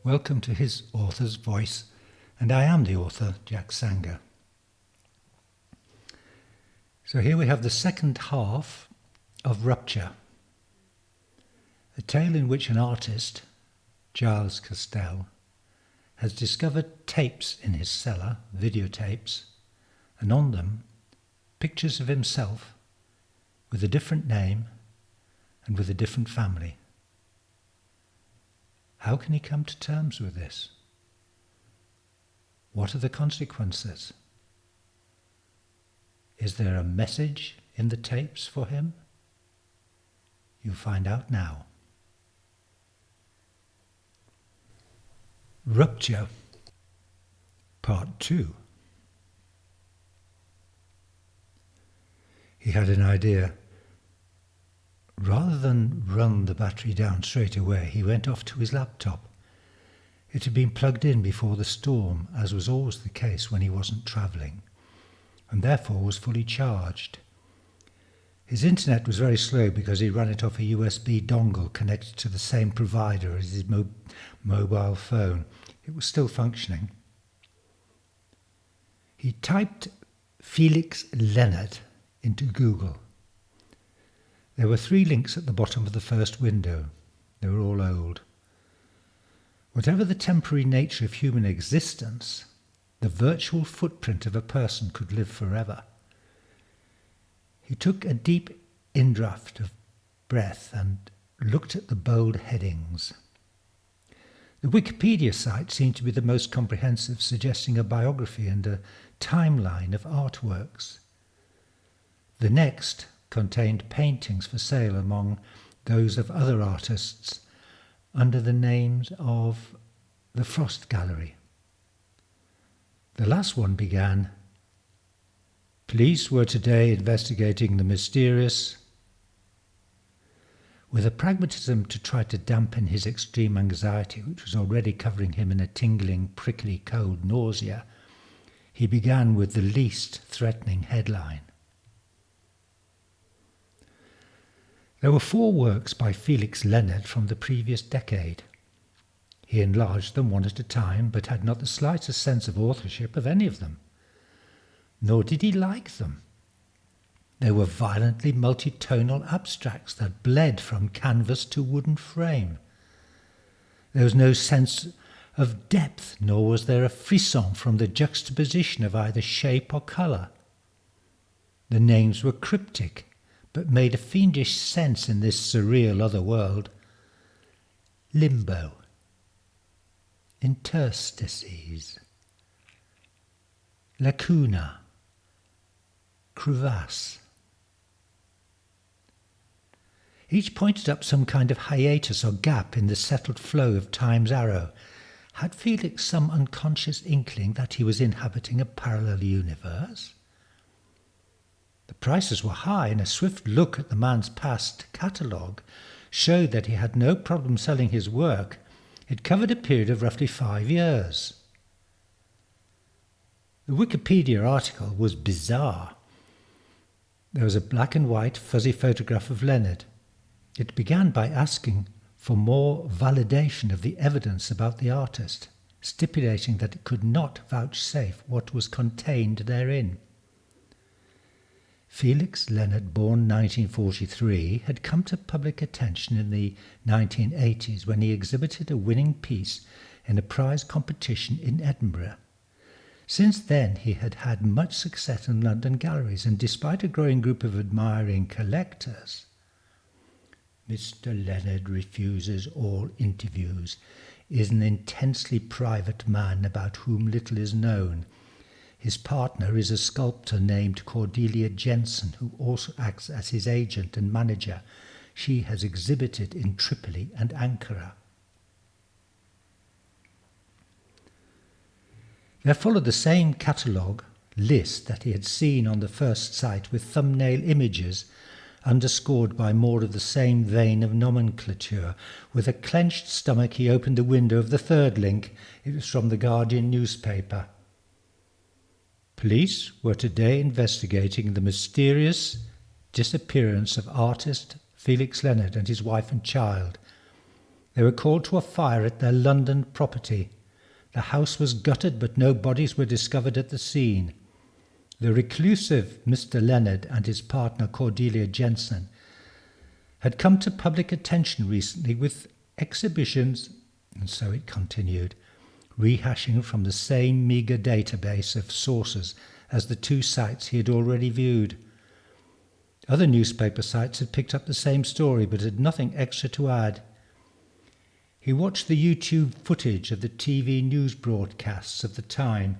Welcome to his author's voice, and I am the author, Jack Sanger. So here we have the second half of Rupture, a tale in which an artist, Giles Castell, has discovered tapes in his cellar, videotapes, and on them pictures of himself with a different name and with a different family. How can he come to terms with this? What are the consequences? Is there a message in the tapes for him? You'll find out now. Rupture, Part 2. He had an idea. Rather than run the battery down straight away, he went off to his laptop. It had been plugged in before the storm, as was always the case when he wasn't travelling, and therefore was fully charged. His internet was very slow because he ran it off a USB dongle connected to the same provider as his mobile phone. It was still functioning. He typed Felix Leonard into Google. There were 3 links at the bottom of the first window. They were all old. Whatever the temporary nature of human existence, the virtual footprint of a person could live forever. He took a deep indraft of breath and looked at the bold headings. The Wikipedia site seemed to be the most comprehensive, suggesting a biography and a timeline of artworks. The next contained paintings for sale among those of other artists under the names of the Frost Gallery. The last one began, "Police were today investigating the mysterious," with a pragmatism to try to dampen his extreme anxiety, which was already covering him in a tingling, prickly cold nausea. He began with the least threatening headline. There were 4 works by Felix Leonard from the previous decade. He enlarged them one at a time, but had not the slightest sense of authorship of any of them. Nor did he like them. They were violently multitonal abstracts that bled from canvas to wooden frame. There was no sense of depth, nor was there a frisson from the juxtaposition of either shape or colour. The names were cryptic, but made a fiendish sense in this surreal other world. Limbo, interstices, lacuna, crevasse. Each pointed up some kind of hiatus or gap in the settled flow of time's arrow. Had Felix some unconscious inkling that he was inhabiting a parallel universe? The prices were high, and a swift look at the man's past catalogue showed that he had no problem selling his work. It covered a period of roughly 5 years. The Wikipedia article was bizarre. There was a black and white fuzzy photograph of Leonard. It began by asking for more validation of the evidence about the artist, stipulating that it could not vouchsafe what was contained therein. Felix Leonard, born 1943, had come to public attention in the 1980s when he exhibited a winning piece in a prize competition in Edinburgh. Since then he had had much success in London galleries, and despite a growing group of admiring collectors, Mr. Leonard refuses all interviews, is an intensely private man about whom little is known. His partner is a sculptor named Cordelia Jensen, who also acts as his agent and manager. She has exhibited in Tripoli and Ankara. There followed the same catalogue list that he had seen on the first site, with thumbnail images underscored by more of the same vein of nomenclature. With a clenched stomach he opened the window of the third link. It was from the Guardian newspaper. Police were today investigating the mysterious disappearance of artist Felix Leonard and his wife and child. They were called to a fire at their London property. The house was gutted, but no bodies were discovered at the scene. The reclusive Mr. Leonard and his partner Cordelia Jensen had come to public attention recently with exhibitions, and so it continued, rehashing from the same meagre database of sources as the two sites he had already viewed. Other newspaper sites had picked up the same story but had nothing extra to add. He watched the YouTube footage of the TV news broadcasts of the time.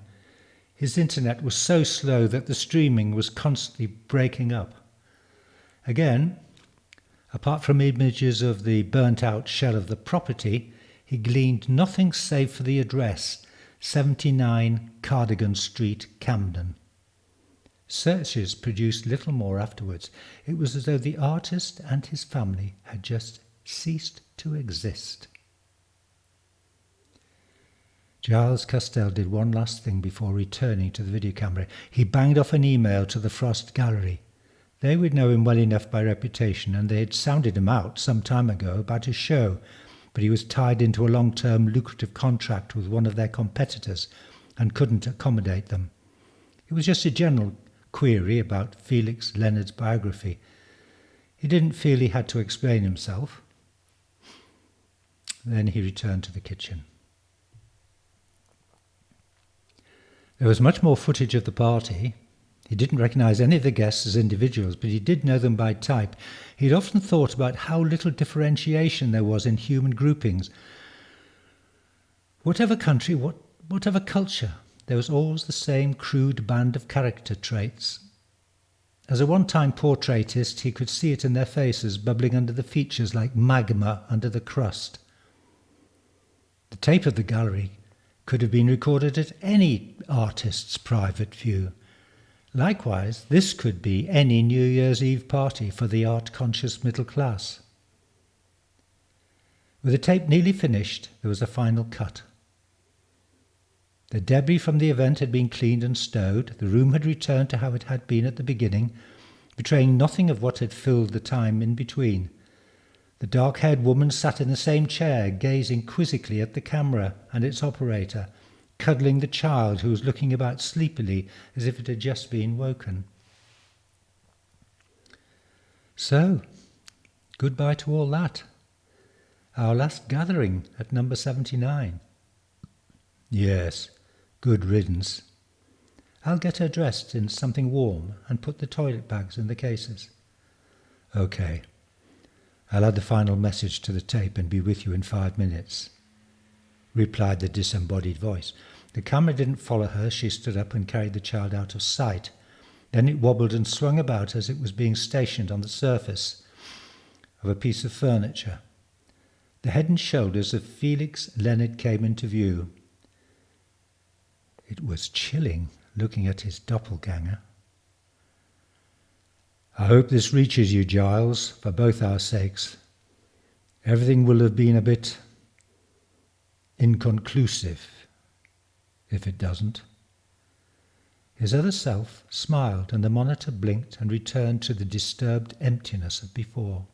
His internet was so slow that the streaming was constantly breaking up. Again, apart from images of the burnt-out shell of the property, he gleaned nothing save for the address, 79 Cardigan Street, Camden. Searches produced little more afterwards. It was as though the artist and his family had just ceased to exist. Giles Castell did one last thing before returning to the video camera. He banged off an email to the Frost Gallery. They would know him well enough by reputation, and they had sounded him out some time ago about a show, but he was tied into a long-term lucrative contract with one of their competitors and couldn't accommodate them. It was just a general query about Felix Leonard's biography. He didn't feel he had to explain himself. Then he returned to the kitchen. There was much more footage of the party. He didn't recognise any of the guests as individuals, but he did know them by type. He had often thought about how little differentiation there was in human groupings. Whatever country, whatever culture, there was always the same crude band of character traits. As a one-time portraitist, he could see it in their faces, bubbling under the features like magma under the crust. The tape of the gallery could have been recorded at any artist's private view. Likewise, this could be any New Year's Eve party for the art-conscious middle class. With the tape nearly finished, there was a final cut. The debris from the event had been cleaned and stowed. The room had returned to how it had been at the beginning, betraying nothing of what had filled the time in between. The dark-haired woman sat in the same chair, gazing quizzically at the camera and its operator, cuddling the child who was looking about sleepily as if it had just been woken. So, goodbye to all that. Our last gathering at number 79. Yes, good riddance. I'll get her dressed in something warm and put the toilet bags in the cases. Okay. I'll add the final message to the tape and be with you in 5 minutes, replied the disembodied voice. The camera didn't follow her. She stood up and carried the child out of sight. Then it wobbled and swung about as it was being stationed on the surface of a piece of furniture. The head and shoulders of Felix Leonard came into view. It was chilling looking at his doppelganger. I hope this reaches you, Giles, for both our sakes. Everything will have been a bit inconclusive if it doesn't. His other self smiled, and the monitor blinked and returned to the disturbed emptiness of before.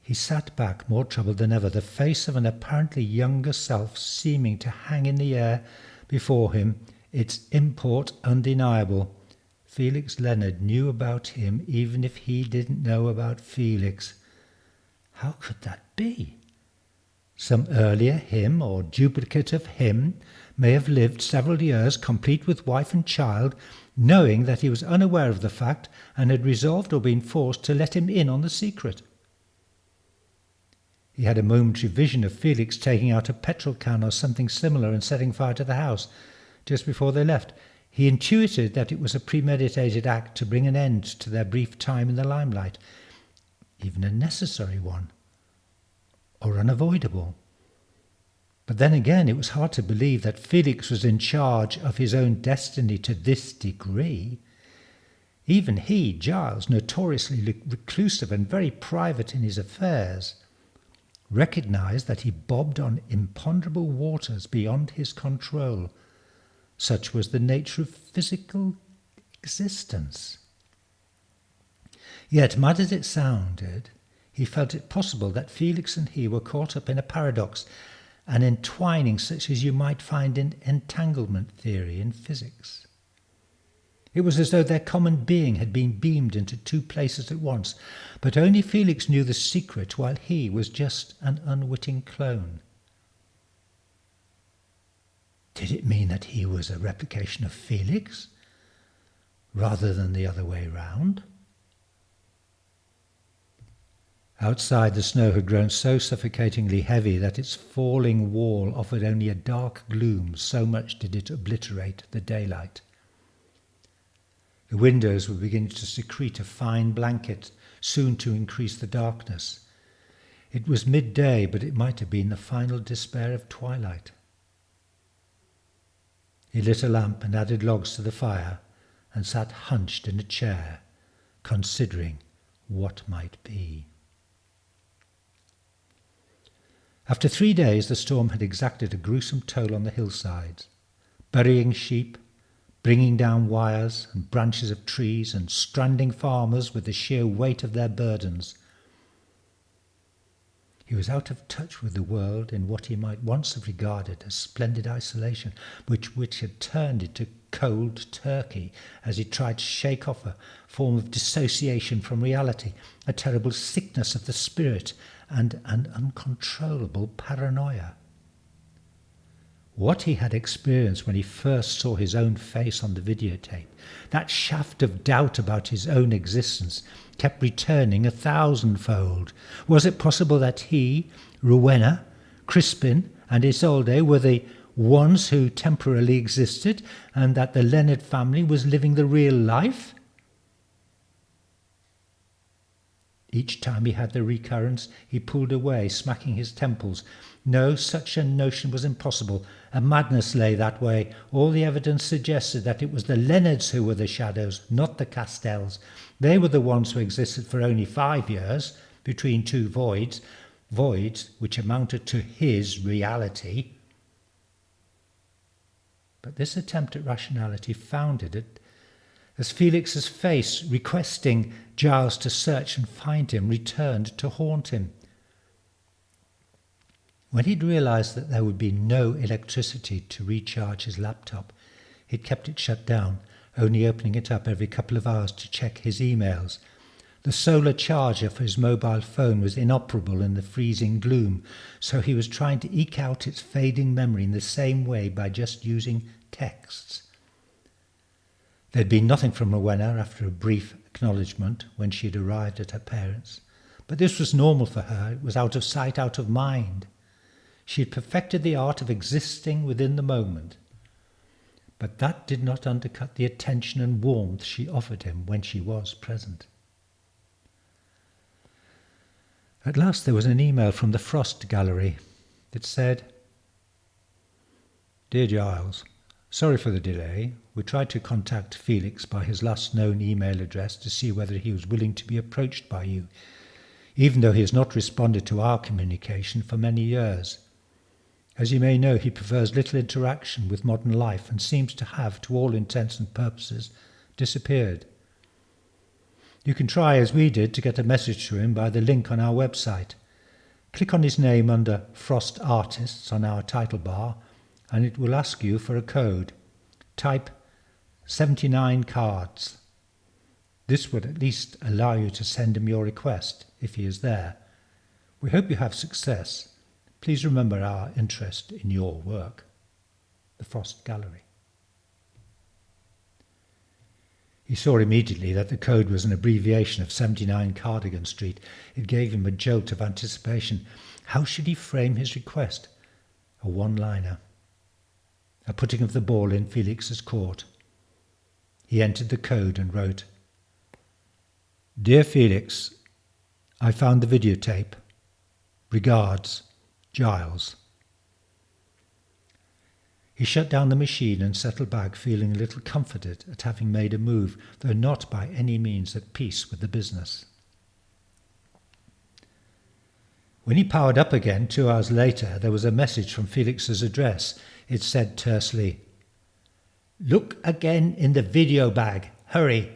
He sat back, more troubled than ever, the face of an apparently younger self seeming to hang in the air before him, its import undeniable. Felix Leonard knew about him even if he didn't know about Felix. How could that be? Some earlier him or duplicate of him may have lived several years complete with wife and child, knowing that he was unaware of the fact and had resolved or been forced to let him in on the secret. He had a momentary vision of Felix taking out a petrol can or something similar and setting fire to the house just before they left. He intuited that it was a premeditated act to bring an end to their brief time in the limelight, even a necessary one, or unavoidable. But then again, it was hard to believe that Felix was in charge of his own destiny to this degree. Even he, Giles, notoriously reclusive and very private in his affairs, recognized that he bobbed on imponderable waters beyond his control. Such was the nature of physical existence. Yet, mad as it sounded, he felt it possible that Felix and he were caught up in a paradox, an entwining such as you might find in entanglement theory in physics. It was as though their common being had been beamed into two places at once, but only Felix knew the secret while he was just an unwitting clone. Did it mean that he was a replication of Felix, rather than the other way round? Outside, the snow had grown so suffocatingly heavy that its falling wall offered only a dark gloom, so much did it obliterate the daylight. The windows were beginning to secrete a fine blanket, soon to increase the darkness. It was midday, but it might have been the final despair of twilight. He lit a lamp and added logs to the fire, and sat hunched in a chair, considering what might be. After 3 days, the storm had exacted a gruesome toll on the hillsides, burying sheep, bringing down wires and branches of trees, and stranding farmers with the sheer weight of their burdens. He was out of touch with the world in what he might once have regarded as splendid isolation, which had turned into cold turkey as he tried to shake off a form of dissociation from reality, a terrible sickness of the spirit, and an uncontrollable paranoia. What he had experienced when he first saw his own face on the videotape, that shaft of doubt about his own existence, kept returning 1,000-fold. Was it possible that he, Rowena, Crispin, and Isolde were the ones who temporarily existed, and that the Leonard family was living the real life? Each time he had the recurrence, he pulled away, smacking his temples. No, such a notion was impossible. A madness lay that way. All the evidence suggested that it was the Leonards who were the shadows, not the Castells. They were the ones who existed for only 5 years, between two voids which amounted to his reality. But this attempt at rationality foundered it as Felix's face, requesting Giles to search and find him, returned to haunt him. When he'd realised that there would be no electricity to recharge his laptop, he'd kept it shut down, only opening it up every couple of hours to check his emails. The solar charger for his mobile phone was inoperable in the freezing gloom, so he was trying to eke out its fading memory in the same way by just using texts. There'd been nothing from Rowena after a brief acknowledgement when she had arrived at her parents', but this was normal for her. It was out of sight, out of mind. She had perfected the art of existing within the moment, but that did not undercut the attention and warmth she offered him when she was present. At last there was an email from the Frost Gallery. It said, "Dear Giles, sorry for the delay. We tried to contact Felix by his last known email address to see whether he was willing to be approached by you, even though he has not responded to our communication for many years. As you may know, he prefers little interaction with modern life and seems to have, to all intents and purposes, disappeared. You can try, as we did, to get a message to him by the link on our website. Click on his name under Frost Artists on our title bar, and it will ask you for a code. Type 79 cards. This would at least allow you to send him your request, if he is there. We hope you have success. Please remember our interest in your work." The Frost Gallery. He saw immediately that the code was an abbreviation of 79 Cardigan Street. It gave him a jolt of anticipation. How should he frame his request? A one-liner. A putting of the ball in Felix's court. He entered the code and wrote, "Dear Felix, I found the videotape. Regards, Giles." He shut down the machine and settled back, feeling a little comforted at having made a move, though not by any means at peace with the business. When he powered up again 2 hours later, there was a message from Felix's address. It said tersely, "Look again in the video bag. Hurry."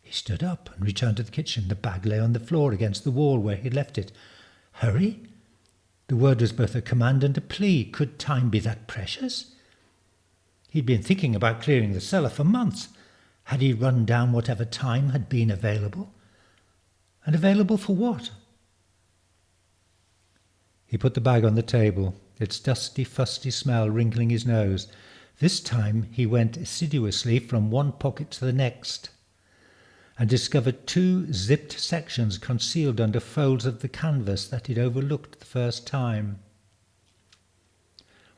He stood up and returned to the kitchen. The bag lay on the floor against the wall where he had left it. Hurry? The word was both a command and a plea. Could time be that precious? He'd been thinking about clearing the cellar for months. Had he run down whatever time had been available? And available for what? He put the bag on the table, its dusty, fusty smell wrinkling his nose. This time he went assiduously from one pocket to the next, and discovered 2 zipped sections concealed under folds of the canvas that he'd overlooked the first time.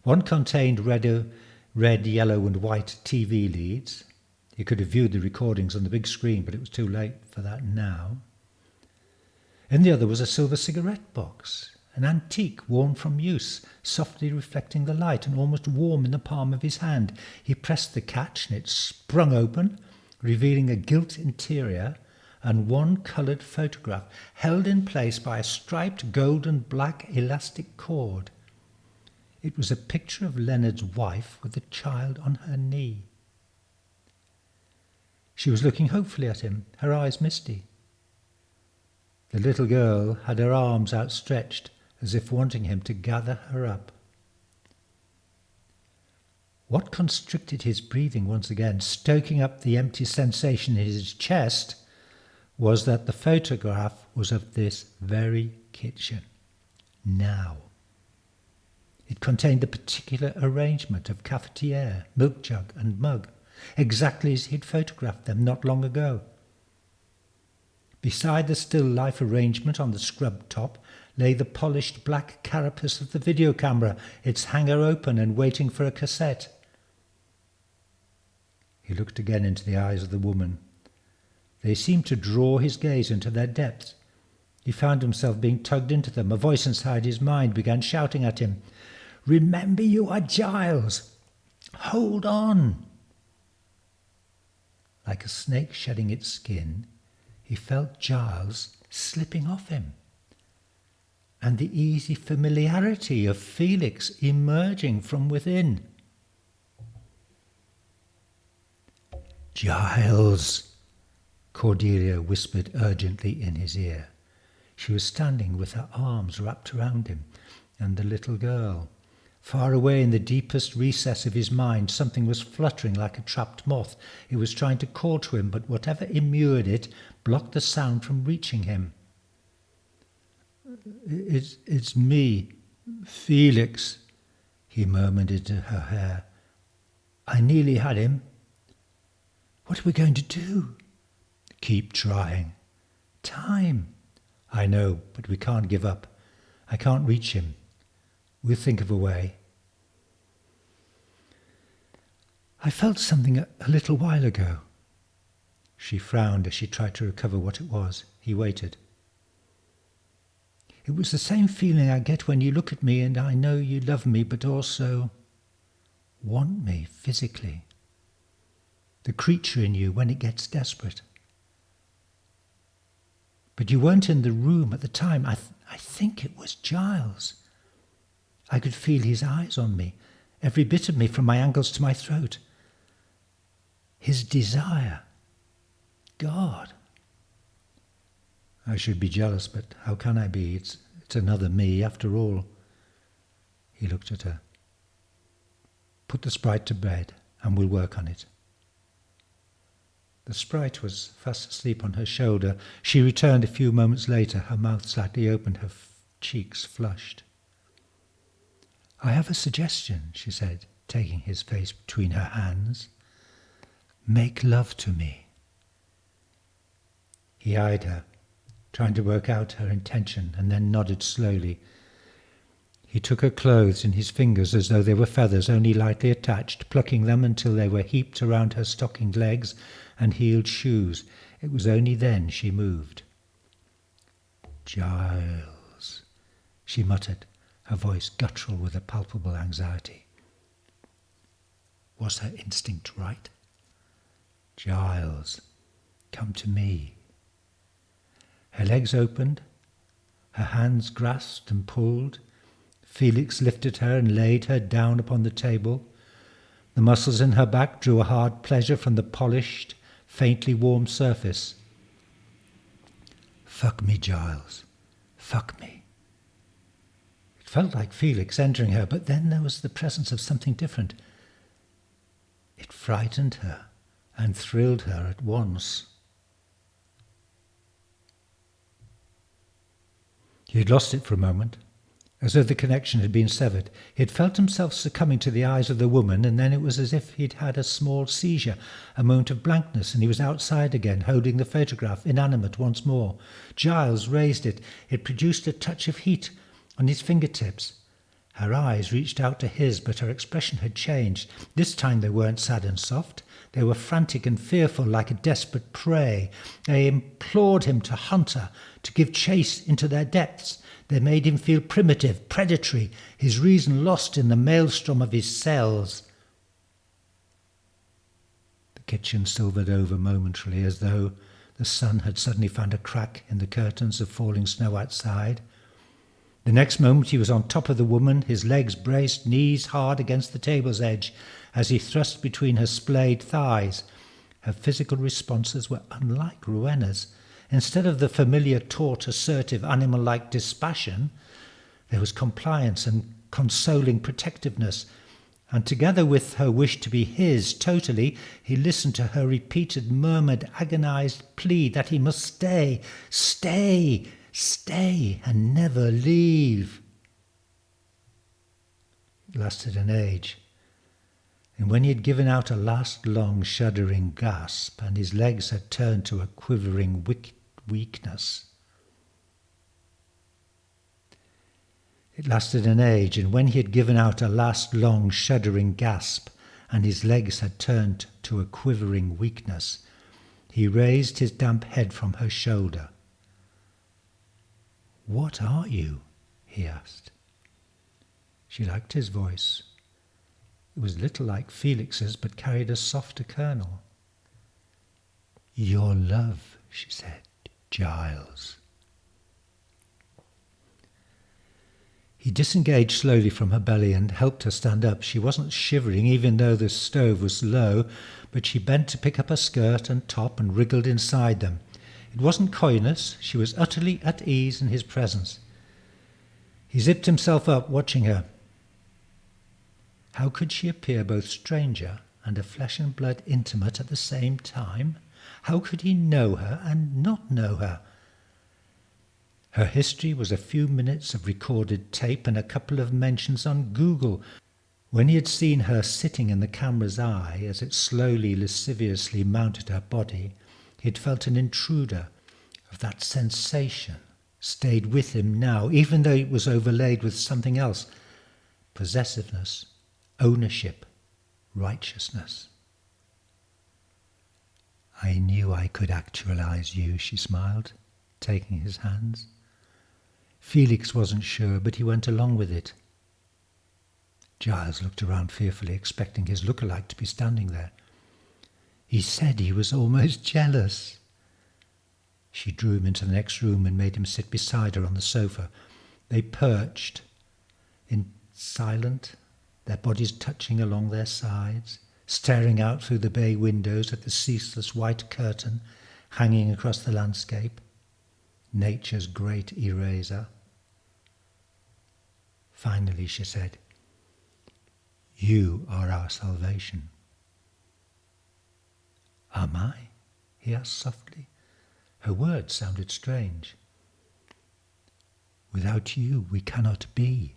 One contained red, yellow and white TV leads. He could have viewed the recordings on the big screen, but it was too late for that now. In the other was a silver cigarette box, an antique worn from use, softly reflecting the light and almost warm in the palm of his hand. He pressed the catch and it sprung open, revealing a gilt interior and one coloured photograph held in place by a striped gold and black elastic cord. It was a picture of Leonard's wife with a child on her knee. She was looking hopefully at him, her eyes misty. The little girl had her arms outstretched as if wanting him to gather her up. What constricted his breathing once again, stoking up the empty sensation in his chest, was that the photograph was of this very kitchen, now. It contained the particular arrangement of cafetiere, milk jug and mug, exactly as he'd photographed them not long ago. Beside the still life arrangement on the scrub top lay the polished black carapace of the video camera, its hanger open and waiting for a cassette. He looked again into the eyes of the woman. They seemed to draw his gaze into their depths. He found himself being tugged into them. A voice inside his mind began shouting at him, "Remember you are Giles! Hold on!" Like a snake shedding its skin, he felt Giles slipping off him, and the easy familiarity of Felix emerging from within. "Giles," Cordelia whispered urgently in his ear. She was standing with her arms wrapped around him and the little girl. Far away in the deepest recess of his mind, something was fluttering like a trapped moth. It was trying to call to him, but whatever immured it blocked the sound from reaching him. It's me, Felix," he murmured into her hair. "I nearly had him." "What are we going to do?" "Keep trying." "Time." "I know, but we can't give up. I can't reach him. We'll think of a way." "I felt something a little while ago." She frowned as she tried to recover what it was. He waited. "It was the same feeling I get when you look at me and I know you love me, but also want me physically. The creature in you when it gets desperate. But you weren't in the room at the time. I think it was Giles. I could feel his eyes on me, every bit of me from my ankles to my throat. His desire. God. I should be jealous, but how can I be? It's another me, after all." He looked at her. "Put the sprite to bed, and we'll work on it." The sprite was fast asleep on her shoulder. She returned a few moments later, her mouth slightly open, her cheeks flushed. "I have a suggestion," she said, taking his face between her hands. "Make love to me." He eyed her, trying to work out her intention, and then nodded slowly. He took her clothes in his fingers as though they were feathers only lightly attached, plucking them until they were heaped around her stockinged legs and heeled shoes. It was only then she moved. "Giles," she muttered, her voice guttural with a palpable anxiety. Was her instinct right? "Giles, come to me." Her legs opened, her hands grasped and pulled. Felix lifted her and laid her down upon the table. The muscles in her back drew a hard pleasure from the polished, faintly warm surface. "Fuck me, Giles. Fuck me." It felt like Felix entering her, but then there was the presence of something different. It frightened her and thrilled her at once. He had lost it for a moment, as though the connection had been severed. He had felt himself succumbing to the eyes of the woman, and then it was as if he'd had a small seizure, a moment of blankness, and he was outside again, holding the photograph, inanimate once more. Giles raised it. It produced a touch of heat on his fingertips. Her eyes reached out to his, but her expression had changed. This time they weren't sad and soft. They were frantic and fearful, like a desperate prey. They implored him to hunt her, to give chase into their depths. They made him feel primitive, predatory, his reason lost in the maelstrom of his cells. The kitchen silvered over momentarily, as though the sun had suddenly found a crack in the curtains of falling snow outside. The next moment he was on top of the woman, his legs braced, knees hard against the table's edge, as he thrust between her splayed thighs. Her physical responses were unlike Rowena's. Instead of the familiar, taut, assertive, animal-like dispassion, there was compliance and consoling protectiveness. And together with her wish to be his totally, he listened to her repeated, murmured, agonized plea that he must stay, stay, stay, and never leave. It lasted an age. And when he had given out a last long shuddering gasp, and his legs had turned to a quivering weakness. It lasted an age, and when he had given out a last long shuddering gasp, and his legs had turned to a quivering weakness, he raised his damp head from her shoulder. "What are you?" he asked. She liked his voice. It was little like Felix's, but carried a softer kernel. "Your love," she said, "Giles." He disengaged slowly from her belly and helped her stand up. She wasn't shivering, even though the stove was low, but she bent to pick up her skirt and top and wriggled inside them. It wasn't coyness. She was utterly at ease in his presence. He zipped himself up, watching her. How could she appear both stranger and a flesh and blood intimate at the same time? How could he know her and not know her? Her history was a few minutes of recorded tape and a couple of mentions on Google. When he had seen her sitting in the camera's eye as it slowly, lasciviously mounted her body, he had felt an intruder of that sensation stayed with him now, even though it was overlaid with something else: possessiveness, ownership, righteousness. "I knew I could actualize you," she smiled, taking his hands. Felix wasn't sure, but he went along with it. Giles looked around fearfully, expecting his lookalike to be standing there. He said he was almost jealous. She drew him into the next room and made him sit beside her on the sofa. They perched, in silent, their bodies touching along their sides, staring out through the bay windows at the ceaseless white curtain hanging across the landscape, nature's great eraser. Finally, she said, "You are our salvation." "Am I?" he asked softly. Her words sounded strange. "Without you, we cannot be."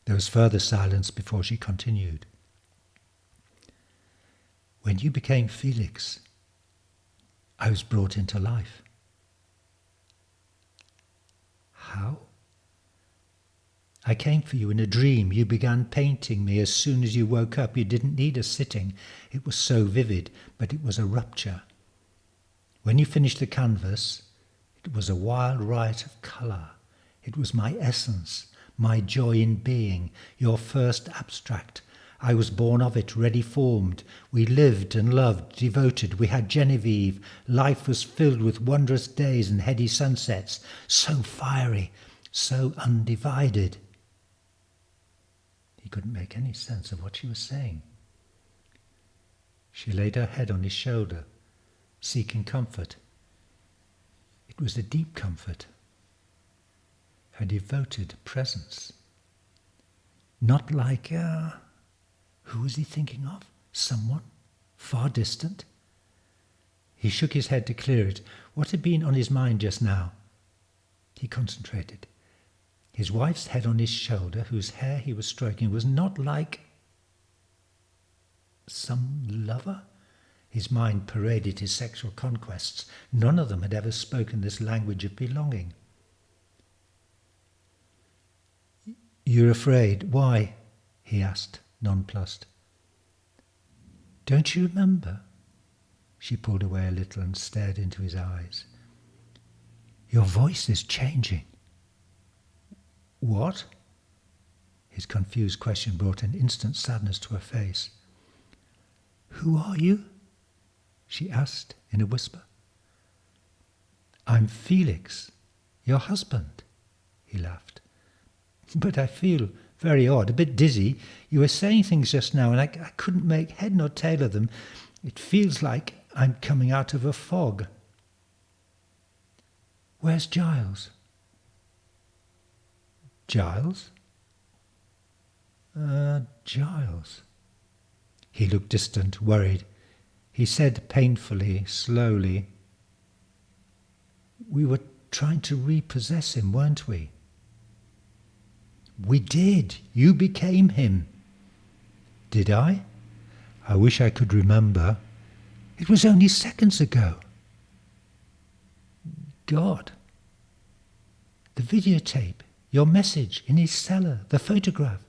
There was further silence before she continued. "When you became Felix, I was brought into life." "How?" "I came for you in a dream. You began painting me as soon as you woke up. You didn't need a sitting. It was so vivid, but it was a rupture. When you finished the canvas, it was a wild riot of colour. It was my essence, my joy in being, your first abstract. I was born of it, ready formed. We lived and loved, devoted. We had Genevieve. Life was filled with wondrous days and heady sunsets, so fiery, so undivided." He couldn't make any sense of what she was saying. She laid her head on his shoulder, seeking comfort. It was a deep comfort, a devoted presence. Not like, who was he thinking of? Someone far distant? He shook his head to clear it. What had been on his mind just now? He concentrated. His wife's head on his shoulder, whose hair he was stroking, was not like some lover. His mind paraded his sexual conquests. None of them had ever spoken this language of belonging. "You're afraid. Why?" he asked, nonplussed. "Don't you remember?" She pulled away a little and stared into his eyes. "Your voice is changing." "What?" His confused question brought an instant sadness to her face. "Who are you?" she asked in a whisper. "I'm Felix, your husband," he laughed. "But I feel very odd, a bit dizzy. You were saying things just now and I couldn't make head nor tail of them. It feels like I'm coming out of a fog." "Where's Giles?" "Giles? Giles." He looked distant, worried. He said painfully, slowly, "We were trying to repossess him, weren't we?" "We did. You became him." "Did I? I wish I could remember. It was only seconds ago." "God." "The videotape, your message in his cellar, the photograph."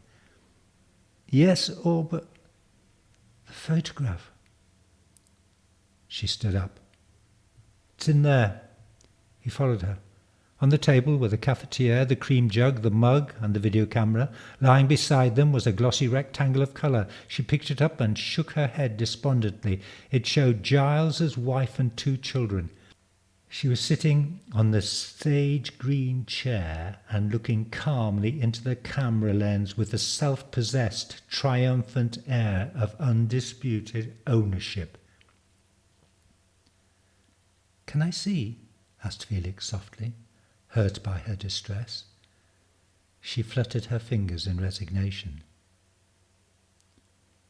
"Yes, but the photograph." She stood up. "It's in there." He followed her. On the table were the cafetiere, the cream jug, the mug, and the video camera. Lying beside them was a glossy rectangle of colour. She picked it up and shook her head despondently. It showed Giles's wife and 2 children. She was sitting on the sage green chair and looking calmly into the camera lens with a self-possessed, triumphant air of undisputed ownership. "Can I see?" asked Felix softly, hurt by her distress. She fluttered her fingers in resignation.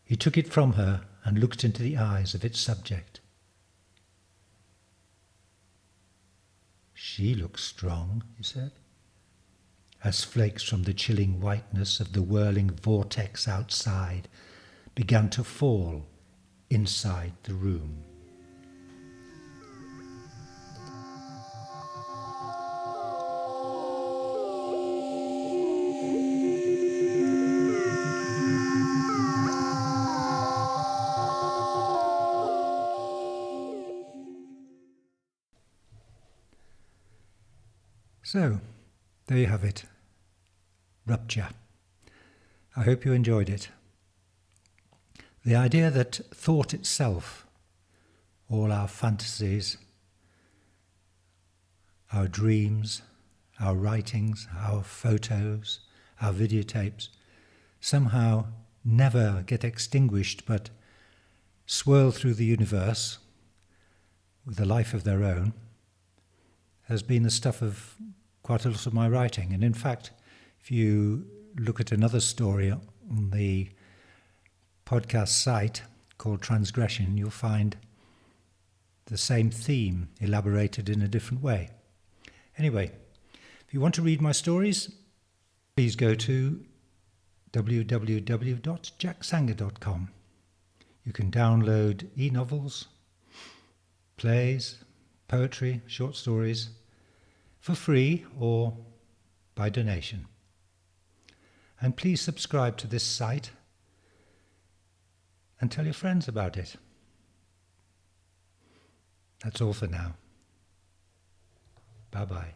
He took it from her and looked into the eyes of its subject. "She looks strong," he said, as flakes from the chilling whiteness of the whirling vortex outside began to fall inside the room. So, there you have it. Rupture. I hope you enjoyed it. The idea that thought itself, all our fantasies, our dreams, our writings, our photos, our videotapes, somehow never get extinguished but swirl through the universe with a life of their own, has been the stuff of quite a lot of my writing. And in fact, if you look at another story on the podcast site called Transgression, you'll find the same theme elaborated in a different way. Anyway, if you want to read my stories, please go to www.jacksanger.com. You can download e-novels, plays, poetry, short stories, for free or by donation. And please subscribe to this site and tell your friends about it. That's all for now. Bye-bye.